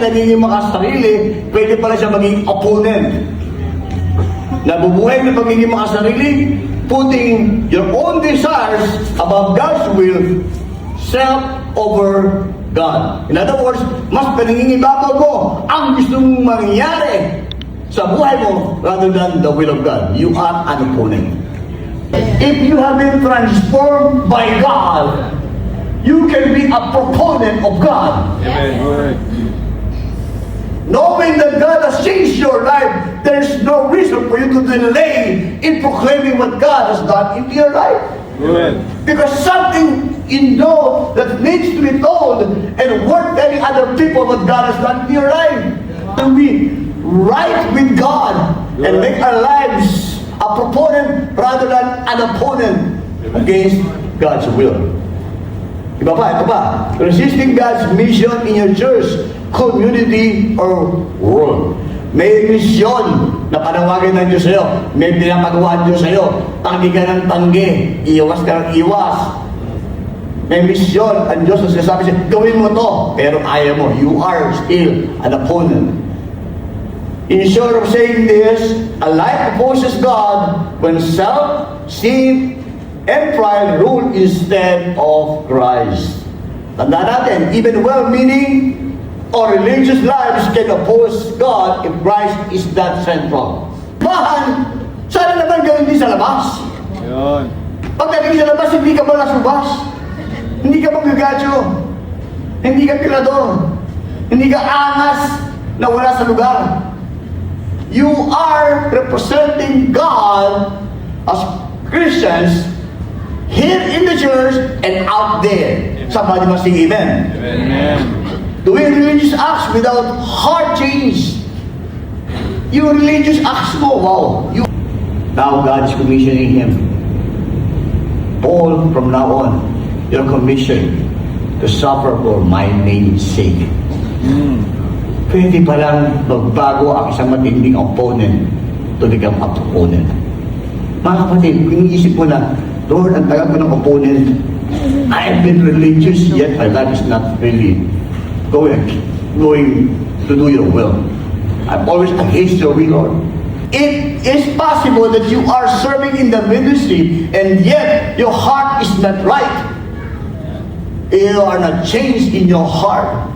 nagiging makasarili, pwede pala siya maging opponent. Nabubuhay na pagiging makasarili, putting your own desires above God's will, self over God. In other words, mas pinangingibabaw mo ang gusto mong mangyari sa buhay mo rather than the will of God. You are an opponent. If you have been transformed by God, you can be a proponent of God. Amen. Knowing that God has changed your life, there's no reason for you to delay in proclaiming what God has done into your life. Amen. Because something you know that needs to be told and worth telling other people what God has done in your life. To be right with God and make our lives a proponent rather than an opponent against God's will. Ito pa. Resisting God's mission in your church, community, or world. May misyon na panawagan ng Diyos sa'yo. May pinapagawa ng Diyos sa'yo. Tanggi ka ng tanggi. Iwas ka ng iwas. May misyon ang Diyos na sinasabi siya, gawin mo to. Pero ayaw mo. You are still an opponent. In short of saying this, a life opposes God when self, sin, and pride rule instead of Christ. Tandaan natin, even well-meaning or religious lives can oppose God if Christ is not central. Bahan, sana naman gawin din sa labas. Yun. Pagdating sa labas, hindi ka balas-ubas. Hindi ka magagadyo. Hindi ka tirador. Hindi ka angas na wala sa lugar. You are representing God as Christians here in the church and out there. Somebody must say amen. Amen. Doing religious acts without heart change. Yung religious acts mo, wow. Now God is commissioning him. Paul, from now on, you're commissioned to suffer for my name's sake. Pwede palang magbago ang isang matinding opponent to become a proponent. Mga kapatid, kung iisip mo na, Lord, ang tagal ko ng opponent, I have been religious, yet my life is not really going to do your will. I'm always against your will, Lord. It is possible that you are serving in the ministry, and yet your heart is not right. You are not changed in your heart.